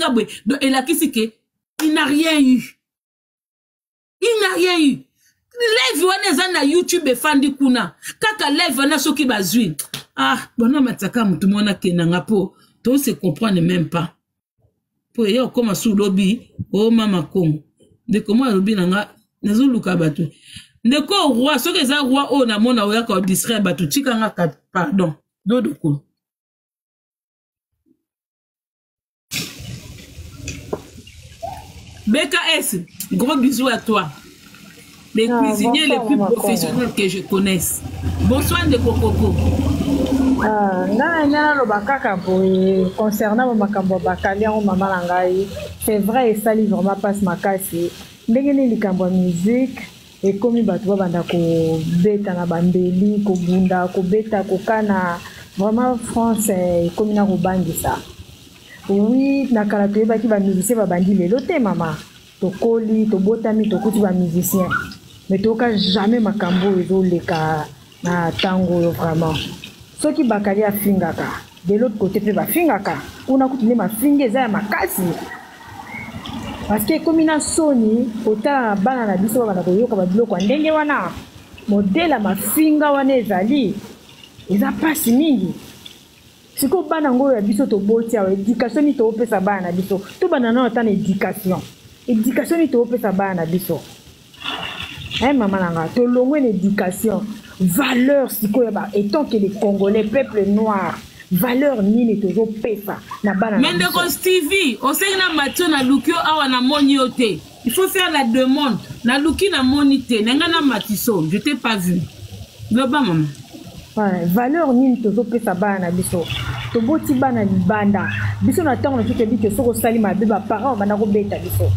Kabwe, et la Kisike, il n'a rien eu. Il n'a rien eu. Live wana na YouTube fandi kuna. Kaka live wana soki bazui. Ah, bona mataka mutu mona kenanga po. To se comprendre même pas. Po yo koma sous lobby, oh mama kongo. De comment lobby nanga nazo luka batu. Ndeko roi soki za roi o na mona oya ko distraire batu tikanga pardon. Dodo ko. BKS, gros bisous à toi. Les cuisiniers les plus professionnels que je connaisse. Bonsoir de Kokoko. Concernant Makambo Bakalian, Maman Langai, c'est vrai, et ça livre vraiment passe ma casse. Ndengene likambo musique et comme batwa banda ko beta na bandeli ko bunda ko beta ko kana vraiment France comme na robangi ça. Oui, na kala to ba ki ba musicien ba bandi lelo te mama. To koli to botami to kuti ba musicien. Mais tu n'as jamais makambo ezoleka na tango vraiment. Ce qui bakali a fingaka, de l'autre côté pe ba fingaka. On a continué ma finge za makasi. Parce que comme ina soni, ota bana na biso bana ko yoka ba biloko ndenge wana. Modèle ma finga wana ezali. Eza pasi mingi. Siko bana ngo ya biso to boti ya éducation ni to pesa bana biso. To bana na ota na éducation. Éducation ni to pesa bana biso. Hein, maman nanga, to longue éducation, valeur étant que les Congolais, peuple noir, valeur nini toujours pesa na bana. Mais de Stevie, on sait na matio na lukio awa na moniote. Il faut faire la demande. Na luki na monite, nenga na matiso, je t'ai pas vu. Loba maman. Ouais, valeur nini toujours pesa bana biso. To boti bana libanda. Biso na tango na tuke bi que soko sali ma beba parents bana ko beta biso.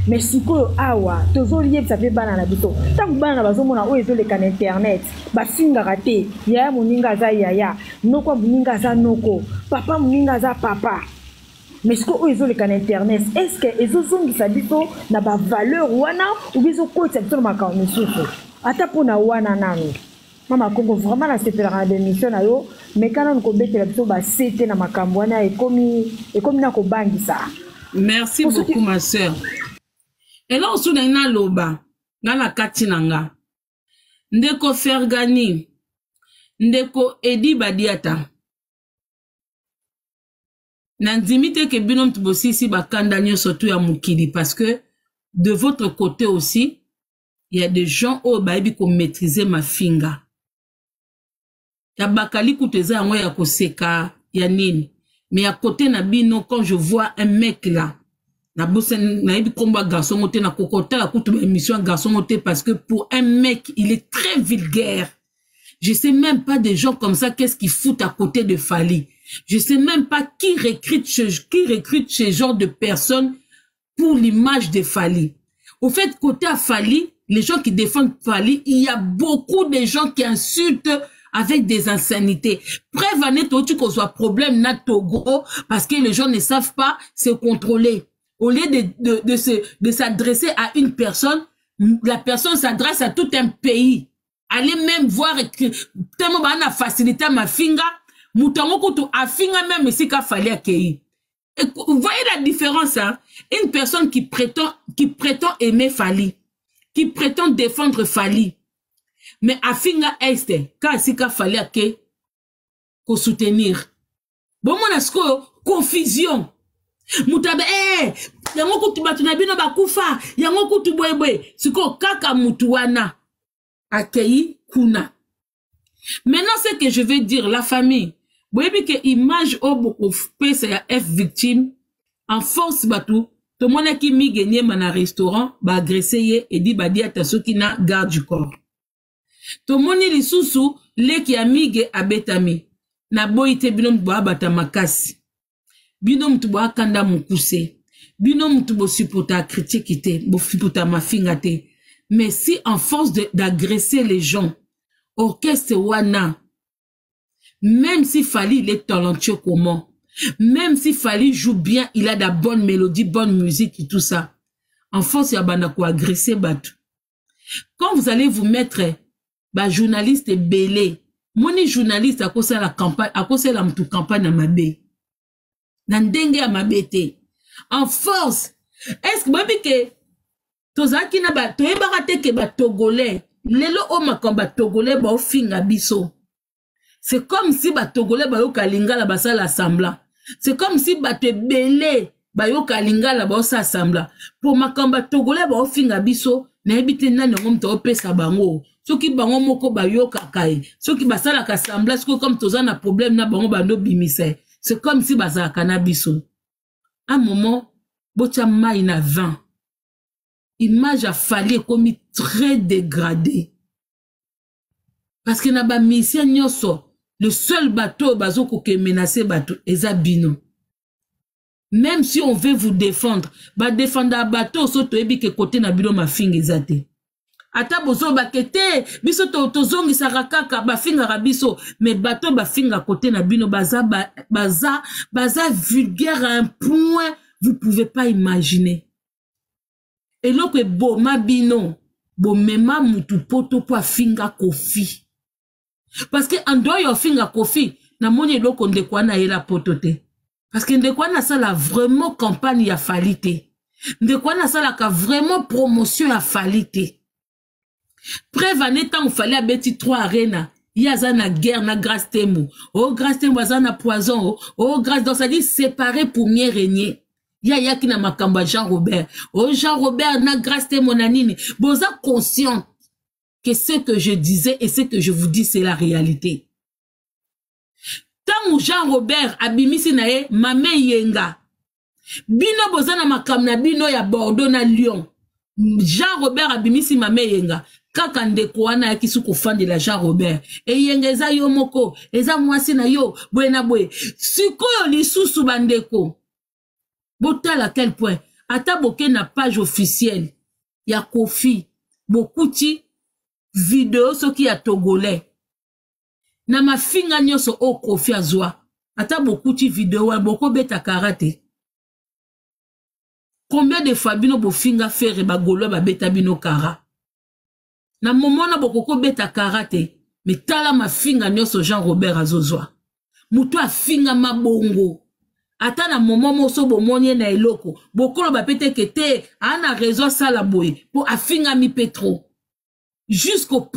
Mais si ko awa tozo lié ça fait bana na biso tant bana bazo mona o ezo le kan internet ba singa raté ya muninga za yaya noko muninga za noko papa muninga za papa mais si ko o ezo le kan internet est-ce que ezo zongi sa biso na ba valeur wana ou biso ko tsa biso makao misusu ata pona wana nanu mama Congo vraiment na sepelera de mission na yo mais kana ko betela biso ba cete na makambo wana e komi na ko bangisa. Merci beaucoup ma sœur. Et là, on a un loba, dans la katinanga. Ndeko Fergani, ndeko Edi Badiata. N'indimite que binom tubosi si bakandanyo surtout ya mukili parce que de votre côté aussi, il y a des gens au baïbi qui maîtriser ma finga. Ya bakali kuteza yango ya koseka ya nini. Mais à côté na bino quand je vois un mec là. Na bossen na ibi combat garçon moté na kokota la kutu émission garçon moté parce que pour un mec il est très vulgaire. Je sais même pas des gens comme ça qu'est-ce qu'ils foutent à côté de Fali. Je sais même pas qui recrute ce genre de personnes pour l'image de Fali. Au fait côté à Fali, les gens qui défendent Fali, il y a beaucoup de gens qui insultent avec des insanités. Preuve en est aussi qu'on soit problème na Togo parce que les gens ne savent pas se contrôler. Au lieu de s'adresser à une personne, la personne s'adresse à tout un pays. Allez même voir, tellement bana facilité ma finga, moutango kutu a finga même si ka fallait accueillir. Vous voyez la différence, hein? Une personne qui prétend aimer Fali, qui prétend défendre Fali, mais a finga este, ka si ka fallait accueillir, ko soutenir. Bon, mon asko, confusion. Mutabe yango kutu batu na bino bakufa yango kutu bwebwe siko kaka mutu wana akei kuna. Maintenant ce que je vais dire la famille bwebi ke image obo pesa ya F victime en force batu to mona ki mi gagner mana restaurant ba agresser ye et dit ba dia tasoki na garde du corps to moni lisusu le ki amige abetami na boite bino mbo bata makasi. Bino mtubo akanda mukuse. Bino mtubo supporta critique te. Bo supporta ma fingate. Mais si en force d'agresser les gens, orchestre wana, même si Fali il est talentueux comment, même si Fali joue bien, il a de la bonne mélodie, bonne musique et tout ça, en force ya bana ko agresser batu. Quand vous allez vous mettre, ba journaliste belé, moni journaliste à cause de la campagne, à cause de la campagne à mabe. Nandenge à mabete. en force. Est-ce que babi ke tozaki na ba toyebaka te ke ba togolais lelo o makamba togolais ba ofinga biso. C'est comme si ba togolais ba yoka lingala basala semblant. C'est comme si ba te belé ba yoka lingala ba osa semblant. Pour makamba togolais ba ofinga biso na ebite nani ngomto opesa bango. Soki bango moko ba yoka kai. Soki basala ka semblant comme toza na problème na bango bando bimise. C'est comme si basala kana biso. À un moment bocha mai na 20. Image a fallu comme très dégradé. Parce que na ba mission nyoso le seul bateau bazoko ke menacé bateau eza bino. Même si on veut vous défendre, ba défendre bateau so to ebi ke côté na bino mafinga ezate. Ata bozo bakete biso to zongi sarakaka ba finga biso mais bateau ba finga côté na bino baza vulgaire à un point vous pouvez pas imaginer. Et loko bo mabino bo mema mutu poto po finga kofi. Parce que en dehors yo finga kofi na moni loko ndekwa na yela potote. Parce que ndekwa na sala vraiment campagne ya falite. Ndekwa na sala ka vraiment promotion ya falite. Preuve en étant où fallait abeti 3 arena. Yaza na guerre na grâce temu. Oh grâce temu waza na poison. Oh grâce donc ça dit séparer pour mieux régner. Ya ki na makamba Jean Robert. Oh Jean Robert na grâce temu na nini. Boza conscient que ce que je disais et ce que je vous dis c'est la réalité. Tant Jean Robert abimisi na ye mame yenga. Bino boza na makamba na bino ya Bordeaux na Lyon. Jean Robert abimisi mame yenga. Kaka ndeko wana yakisu kufandi la Jean Robert. E yengeza yo moko. Eza mwasi na yo. Bwe na bwe. Sikoyo lisusu bandeko. Botal à quel point. Ata boke na page officielle. Ya Kofi. Bokuti. Video soki ya Togolais. Na mafinga nyoso o Kofi azwa. Ata bokuti video wa boko beta karate. Combien de fois bino bofinga fere ba golo ba beta bino kara. Na momona bokoko beta karate. Mais tala mafinga nyoso Jean Robert azozwa. Mutu afinga mabongo. Ata na moment moso bomonye na eloko. Bokolo ba pete kete ana raison sala boy pour afinga mi petro. Jusqu'au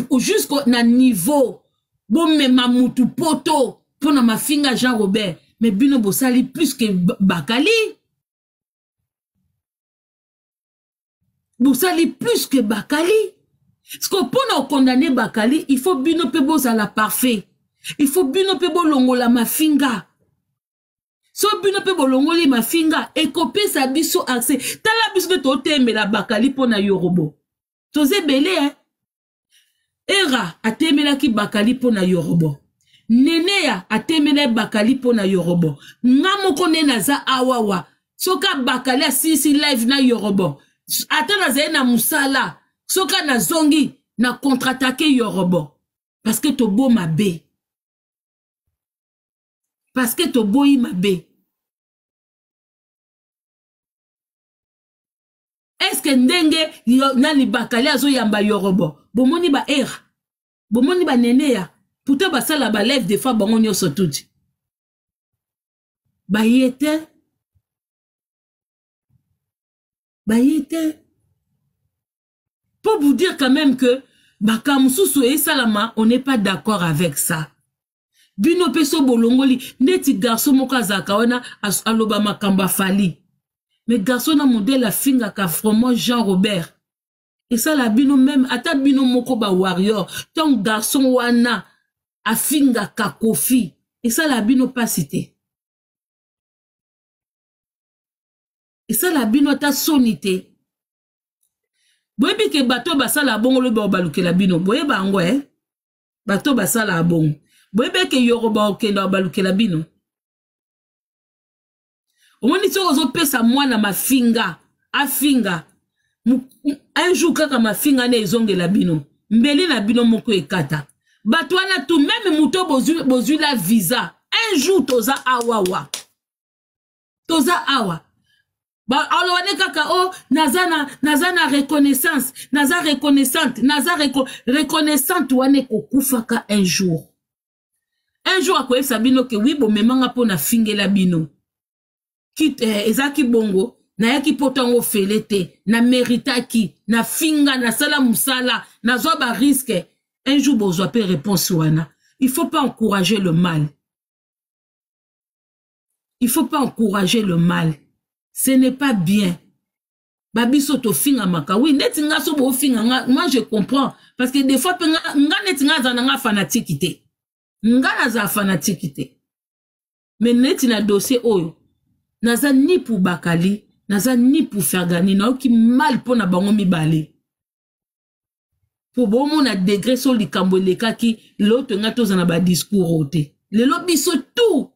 na niveau bon me mamutu poto pour na mafinga Jean Robert. Mais bino bosali plus que Bakali. Bosali plus que Bakali. Parce que pour condamner Bakali, il faut bino pe bozala parfait. Il faut bino pe bolongola mafinga. So bino pe bolongoli mafinga et copier sa biso accès. Tala biso de tote me la Bakali pona yorobo. Toze belé hein. Era atemela ki Bakali pona yorobo. Nenea atemela Bakali pona yorobo. Ngamo kone naza awawa. Soka Bakali asisi live na yorobo. Ata naza na musala. Soka na zongi na contre-attaquer yorobo. Parce que tobo mabe. Parce que tobo mabe. Est-ce que ndenge na li Bakali azo yamba yorobo? Bomoni ba era. Bomoni ba nenea. Pourtant ba sala ba lève des fois bango nyoso tout. Ba yete. Ba yete. Pour vous dire quand même que Bakamususu et Salama, on n'est pas d'accord avec ça. Bino peso bolongoli, neti garçon moka zakawana aloba makamba fali. Mais garçon na modèle la finga ka vraiment Jean Robert. Et ça la bino même, ata bino moko ba warrior, ton garçon wana a finga ka Kofi. Et ça la bino pas cité. Et ça la bino ta sonité. Boyebi ke bato basala bongo lo baluke la bino. Boyeba ango bato basala bongo. Boyebe ke yoroba okenda baluke la bino. Omoni soko zo pesa mwana mafinga, afinga. Un jour kaka mafinga ne ezonge la bino. Mbeli na bino moko ekata. Bato wana tout même muto bozu la visa. Un jour toza awawa. Toza awa. Ba alo kaka oh nazana reconnaissance, naza reconnaissante, reconnaissante wane kokufaka un jour. Un jour akoyesa bino ke oui bo memanga po na fingela bino. Kit ezaki bongo nayaki potango felete na meritaki na finga na sala musala na zwa ba risque un jour bozwa pe réponse wana. Il faut pas encourager le mal. Il faut pas encourager le mal. Ce n'est pas bien. Babiso to finga maka. Oui, neti nga so bo finga nga. Moi je comprends parce que des fois nga neti nga za nga fanatique. Nga na za fanatique. Mais neti na dossier oyo. Naza ni pour Bakali, naza ni pour Fergani, na ki mal pour na bango mibale. Pour bon mon a degré sur li kamboleka ki l'autre nga to zana ba discours ote. Le lobiso tout.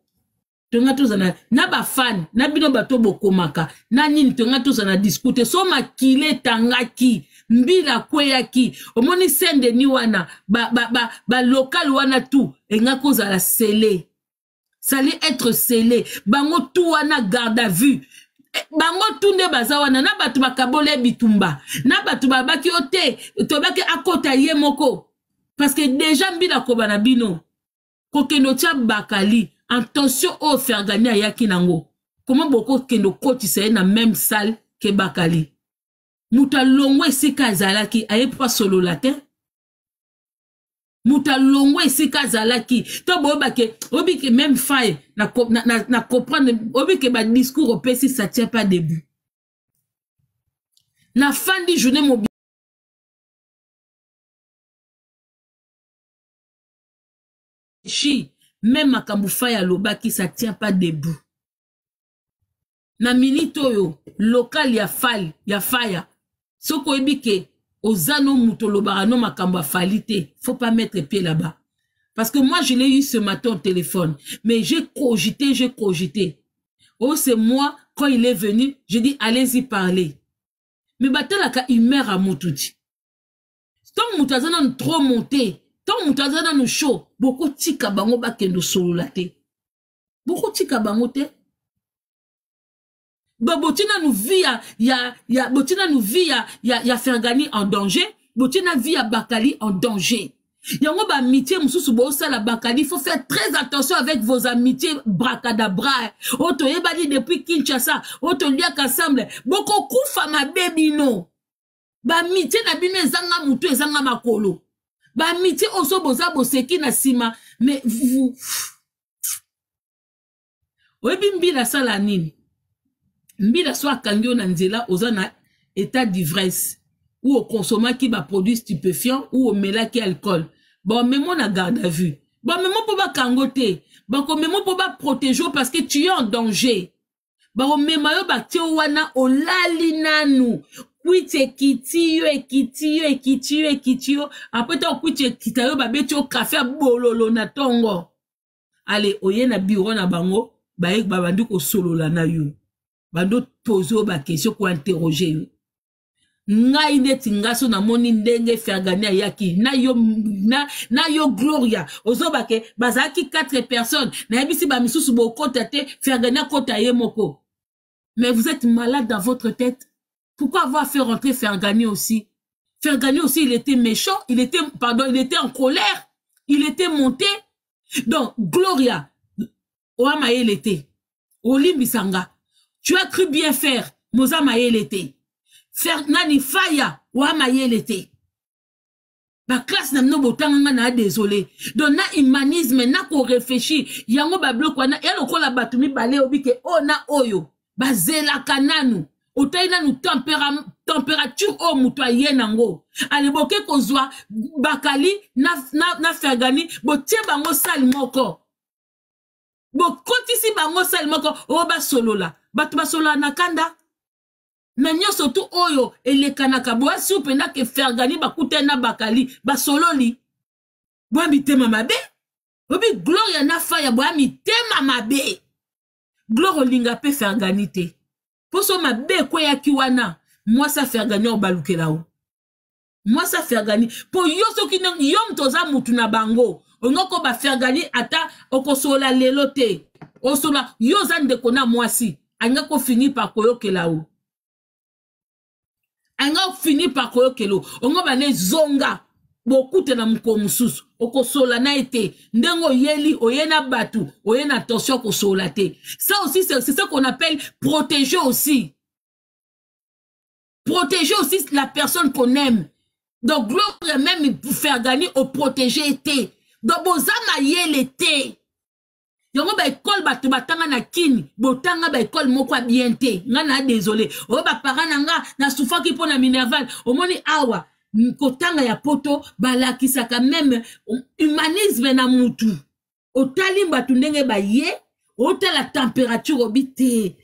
Tonga to zana na ba fan, na bino bato bokomaka, na nini tonga to zana discuter so makile tangaki, mbila kweyaki, omoni sende ni wana ba local wana tout, enga ko zala scellé. Ça allait être scellé. Bango tout wana garde à vue. Bango tout ne baza wana na batu bakabole bitumba. Na batu babaki ote, tobaki akota ye moko. Parce que déjà mbila kobana bino. Kokendo tia Bakali, attention au Fergani ayaki nango. Comment boko kendo koti se na même salle que Bakali. Muta longwe sika zalaki aye pas solo la terre. Mouta longwe sika zalaki to bobake obike même faille na comprendre obike ba discours au PC ça tient pas debout na fin de journée mobi chi même makambu faille lobaki ça tient pas debout na minute oyo local ya faille soko ebike Ozano Moutolobarano Makamba Falite. Faut pas mettre pied là-bas. Parce que moi, je l'ai eu ce matin au téléphone. Mais j'ai cogité. Oh, c'est moi, quand il est venu, j'ai dit, allez-y parler. Mais batalaka, il meurt à Moutouti. Tant Moutazana nous trop monté, tant Moutazana nous chaud, beaucoup tika bango bakendo solo late. Beaucoup tika bango te. Botina nous via botina nous via ya Fergani en danger, botina via Bakali en danger. Yango ba amitié mususu bo sala Bakali, il faut faire très attention avec vos amitiés bracadabra. Oto yebali depuis Kinshasa, oto liak ensemble, boko kufa ma baby no. Ba amitié na bino ezanga mutu ezanga makolo. Ba amitié oso boza boseki na sima, mais vous Webi la sala nini. Mbila soit kangyo na nzela ozana état d'ivresse ou au consommat qui va produit stupéfiant ou au mela qui alcool. Bon, même on a garde à vue. Bon, même on peut pas kangote. Bon, même on peut pas protéger parce que tu es en danger. Bon, même on ba tio wana olali nanu. Kuite kitiyo. Après ta kuite kitayo ba betio café bololo na tongo. Allez, oye na bureau na bango, ba ek babandu ko solo la na yo. Bando pozo ba question ko interroger ngai neti ngaso na moni ndenge Fergani ayaki na yo Gloria ozobake bazaki 4 personnes na yebisi ba misusu bo kota te Fergani kota ye moko. Mais vous êtes malade dans votre tête. Pourquoi avoir fait rentrer Fergani aussi? Fergani aussi, il était méchant, il était en colère, il était monté. Donc Gloria Oama il était Olimbisanga. Tu as cru bien faire, Moza Maïelete. Faire nani faya, wa Maïelete. Ba classe n'a no botanga na désolé. Donc na humanisme na ko réfléchir. Yango ba bloc wana ya lokola batumi balé obike ona oyo. Ba zela kananu. Otaina nu température o muto yenango. Ale boke kozwa Bakali na Fergani bo tie bango sal moko. Bo kotisi bango sal moko o ba solo la. Batu basola nakanda. Menyo surtout oyo elekanaka boa supenda ke Fergani bakute na Bakali basololi. Boa mitema mabe. Obi Gloria na faya boa mitema mabe. Gloria linga pe Fergani te. Poso mabe kwe wana. Moi ça Fergani o balukela o. Moi ça Fergani. Po yoso ki yom toza mutu na bango. Ongoko ba Fergani ata okosola lelo te. Osola yozan de kona mwasi. Anga ko fini par koyokela o. Anga fini par koyokelo. Ongo bane zonga. Bokute na mko mususu. Oko sola na ete. Ndengo yeli oyena batu. Oyena attention ko sola te. Ça aussi c'est ce qu'on appelle protéger aussi. Protéger aussi la personne qu'on aime. Donc, gloire même pour faire gagner au protéger été. Donc, bozama yé l'été. Yongo ba école bato batanga na kini, botanga ba école moko bien te. Nga na désolé. O ba parana nga na soufaki po na minerval. Omoni awa, kotanga ya poto, balakisa quand même humanisme na mutu. Otali bato ndenge ba ye, ota la température obité.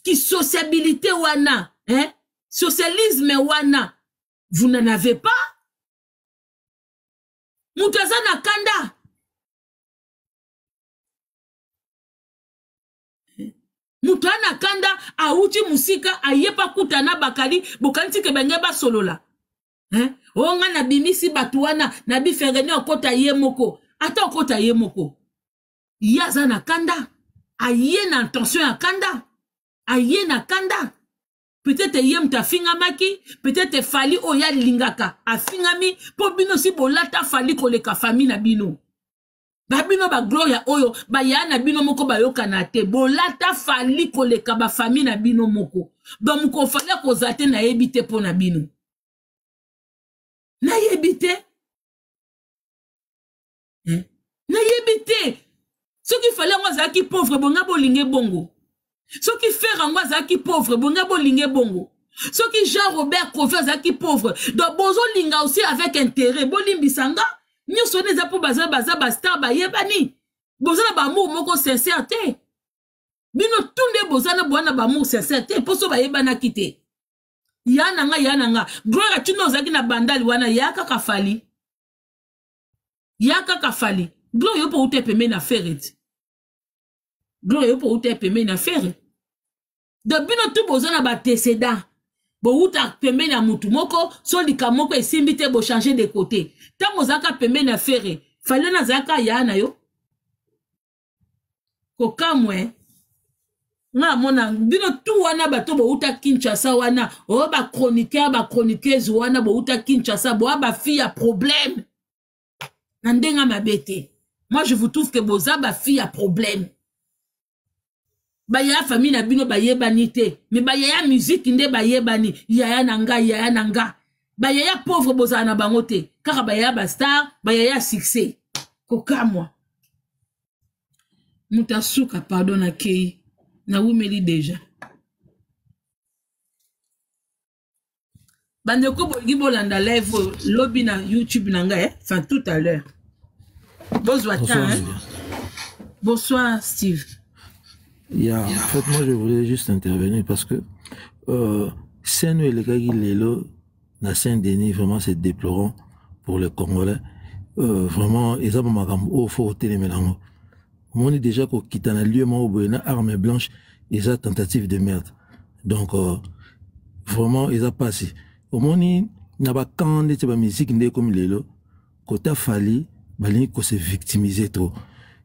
Qui sociabilité wana, hein? Socialisme wana. Vous n'en avez pas? Moutazana kanda. Mutana kanda auti musika ayepa kutana bakali bokanti ke bengeba solola. Hein? Onga na bimisi batuana na biferene okota yemoko. Ata okota yemoko. Yaza na kanda. Aye na intention ya kanda. Aye na kanda. Peut-être yem ta fingamaki, peut-être fali oya lingaka. A fingami, po bino si bolata fali koleka fami na bino. Ba bino ba gloria oyo, ba ya na bino moko ba yoka na te. Bolata fali koleka ba fami na bino moko. Ba moko fali kozate na yebite po na bino. Na yebite? Na yebite? Ce qui fallait moi zaki pauvre, bonga bolinge bongo. Ce qui fait Rangwa zaki pauvre, bonga bolinge bongo. Ce qui Jean Robert Kofi zaki pauvre. Donc bozo linga aussi avec intérêt. Bolimbisanga, nyo sonne za po baza star ba yebani. Bozo na ba amour moko sincère te. Bino tunde bozo na boana ba amour sincère te. Poso ba yebana kite. Yananga. Gloire tuno zaki na bandali wana yaka kafali. Yaka kafali. Gloire yo po ute peme na ferret. Gloire yo po ute peme na ferret. De bino tu bozana ba técédent. Bo uta peme na mutu moko, so lika moko esimbite bo changer de côté. Tango zaka peme na ferret. Fale na zaka yana yo. Koka mwe. Nga mona bino tu wana bato bo uta Kinshasa wana. O ba chroniqueur ba chroniqueuse wana bo uta Kinshasa bo ba fille a problème. Nandenga mabete. Moi je vous trouve que boza ba fille a problème. Baya famille na bino baye banite. Mais baya musique nde baye bani. Yaya nanga. Baya pauvre boza na bangote. Kaka baya ba star, baya succès. Koka moi. Mutasuka pardon na kei. Na wumeli déjà. Bandeko bogi bolanda live lobby na YouTube nanga enfin tout à l'heure. Bonsoir, Bonsoir Steve. En fait, moi je voulais juste intervenir parce que Seno et le gars qui Lelo, na Saint-Denis, vraiment c'est déplorant pour les Congolais. Vraiment, ils ont au faux télémélango. On est déjà qu'au Kitana lieu, moi, au arme blanche, ils ont tentative de merde. Donc, vraiment, ils ont passé. Au moins, il n'y a pas quand de musique comme Lelo, quand a fallu, il faut se victimiser trop.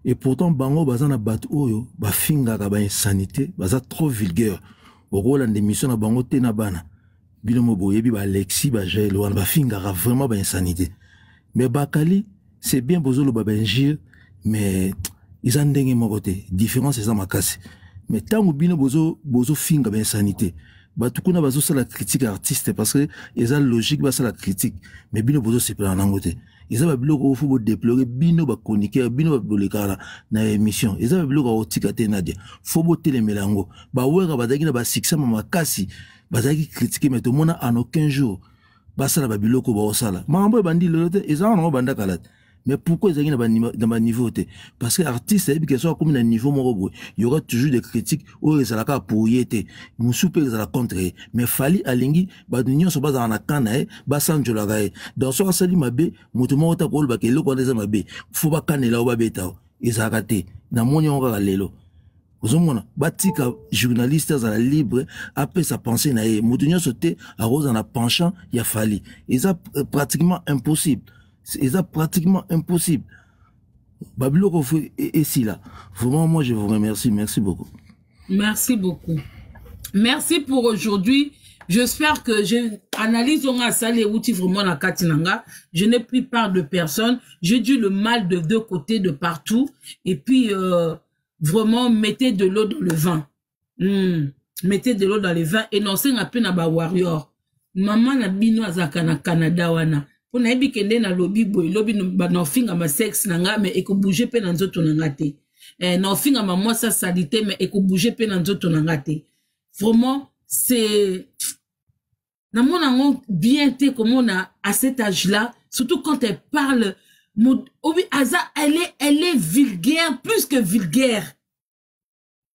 Et pourtant, bango bazana bat oyo, ba finga ka ba insanité, baza trop vulgaire. Au rôle en démission na bango te na bana. Bino mo boyebi ba Alexis ba Jaelo, ba finga ka vraiment ba insanité. Mais Bakali, c'est bien bozolo ba benjir, mais ils ont ndenge mo côté. Différence c'est ça makasi. Mais tango bino bozo finga ba insanité. Batukuna bazo sa la critique artiste parce que ils ont logique ba sa la critique. Mais bino bozo c'est pas en angote. Ils ont bloqué au faut déplorer bino ba chroniqueur bino ba bolekara na émission. Ils ont bloqué au tikate nadia. Faut botter les mélango. Ba wera ba dagi na ba siksa mama kasi. Ba dagi critiquer mais tout monde en aucun jour. Ba sala ba biloko ba osala. Mambo bandi lote ils ont no banda kalat. Mais pourquoi ils ont dans ma niveau? Parce que l'artiste, c'est que soit comme un niveau morobo, il y aura toujours des critiques où ils allaient pour y être. Moussoupe ils allaient contrer. Mais fali alingi, bah l'union se base dans la canne, bah sans je la gagne. Dans ce cas-là, mabé, moutouma ota kol baké lo kwa mabé. Faut pas canne là ou babeta. Ils ont raté. Dans mon yon ga lelo. Vous avez batika journaliste à la libre après sa pensée nae. Moutouma sauté à rose en a penchant, il a fallu. Ils ont pratiquement impossible. C'est pratiquement impossible. Babyloko est ici là. Vraiment, moi, je vous remercie. Merci beaucoup. Merci beaucoup. Merci pour aujourd'hui. J'espère que j'analyse ça les outils vraiment la Katinanga. Je n'ai pris part de personne. J'ai dû le mal de deux côtés, de partout. Et puis, vraiment, mettez de l'eau dans le vin. Mettez de l'eau dans le vin. Et non, c'est un peu na ba warrior. maman na bino azaka na Canada wana. Pour na yebi kende na lobby boy, lobby na ofinga ma sexe na nga, mais eko bouger pe na nzoto na nga te. Na ofinga ma moi sa salité, mais eko bouger pe na nzoto na nga te. Vraiment, c'est... Na mon ango bien te comme on a à cet âge-là, surtout quand elle parle, oui, Aza, elle est vulgaire, plus que vulgaire.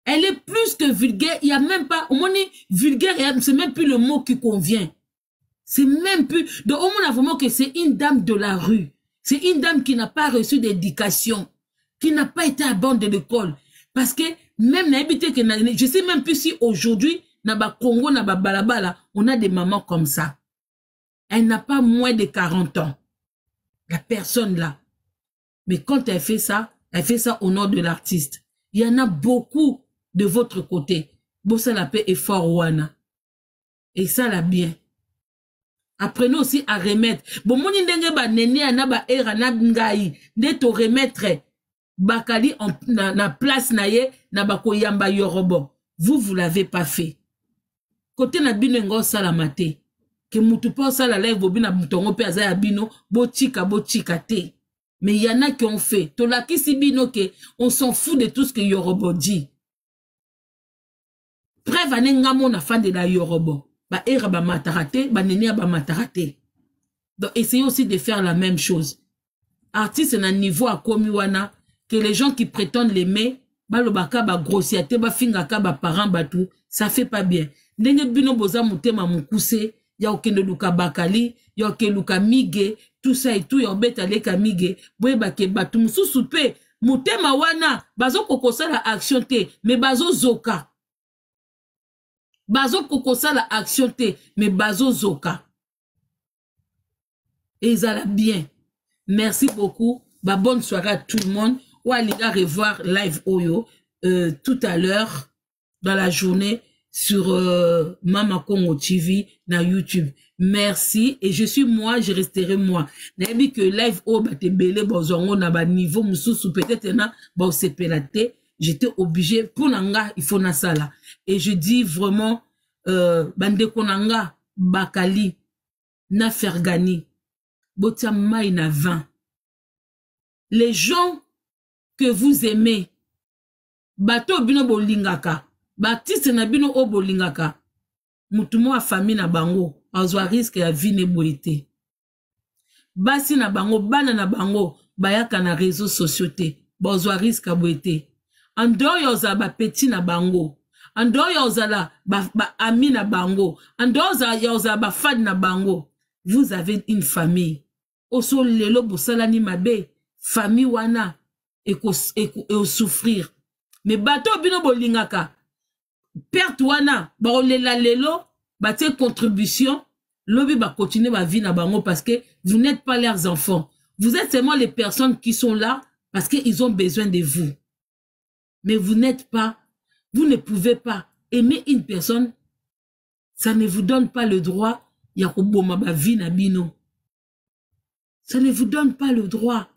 Elle est plus que vulgaire. Il n'y a même pas, au moins, vulgaire, c'est même plus le mot qui convient. C'est même plus, donc au moins, vraiment que c'est une dame de la rue. C'est une dame qui n'a pas reçu d'éducation, qui n'a pas été à bande de l'école. Parce que, même, je sais même plus si aujourd'hui, na ba Congo, na ba Balabala, on a des mamans comme ça. Elle n'a pas moins de 40 ans. La personne là. Mais quand elle fait ça au nom de l'artiste. Il y en a beaucoup de votre côté. Bossa la paix est fort wana. Et ça la bien. Apprenez aussi à remettre. Bon, mon indenge ba nene ana ba era na ngai. De te remettre bakali na place na ye na ba koyamba yorobo. Vous l'avez pas fait. Côté na bino ngo salamate. Que mutu pa sala live bobina mutongo pe azaya bino botika te. Mais il y en a qui ont fait. Tolaki si bino ke on s'en fout de tout ce que Yorobo dit. Preuve ane ngamo na fan de la Yorobo. Ba era ba matarate, ba nenia ba matarate. Donc essayez aussi de faire la même chose. Artiste na niveau à komiwana que les gens qui prétendent l'aimer, ba lobaka ba grossièreté, ba fingaka ba parents ba tout, ça fait pas bien. Ndenge bino boza mutema mukuse, ya okende luka bakali, ya okende luka mige, tout ça et tout, ya obeta leka mige, boye bake batu mususu pe, mutema wana, bazo kokosa la action te, mais bazo zoka. Bazo kokosa la action te, mais bazo zoka. Et ils allaient bien. Merci beaucoup. Bah, bonne soirée à tout le monde. Ou allez revoir live Oyo tout à l'heure dans la journée sur Mama Congo TV dans YouTube. Merci. Et je suis moi, je resterai moi. N'ayez que live Oyo bah te belé bozongo na ba niveau mususu peut-être na ba se pelate. J'étais obligé pour nanga il faut na sala. Et je dis vraiment bande konanga bakali na fergani botia mai na vin. Les gens que vous aimez, bato bino bolingaka, baptiste na bino o bolingaka, mutumo a famille na bango, azwa risque ya vie ne boite. Basi na bango, bana na bango, bayaka na réseaux sociaux te, bazwa risque a boite. En dehors yoza ba petit na bango, en dehors yoza la ba ami na bango, en dehors yoza ba fan na bango, vous avez une famille. Oso lelo bosalani mabe, famille wana et souffrir. Mais bateau bino bolingaka, perte wana, ba olela lelo, ba te contribution, lobi ba continuer ba vie na bango parce que vous n'êtes pas leurs enfants. Vous êtes seulement les personnes qui sont là parce qu'ils ont besoin de vous. Mais vous n'êtes pas, vous ne pouvez pas aimer une personne, ça ne vous donne pas le droit, ya koboma ba vie na bino. Ça ne vous donne pas le droit.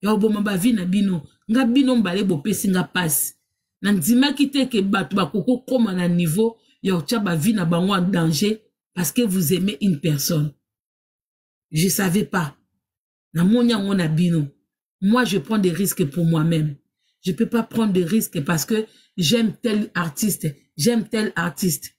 Ya oboma ba vie na bino. Nga bino mbale bo pesi nga passe. Nandima kite ke batu ba koko koma na niveau ya otia ba vie na bango en danger parce que vous aimez une personne. Je savais pas. Na monya ngona bino. Moi je prends des risques pour moi-même. Je peux pas prendre des risques parce que j'aime tel artiste, j'aime tel artiste.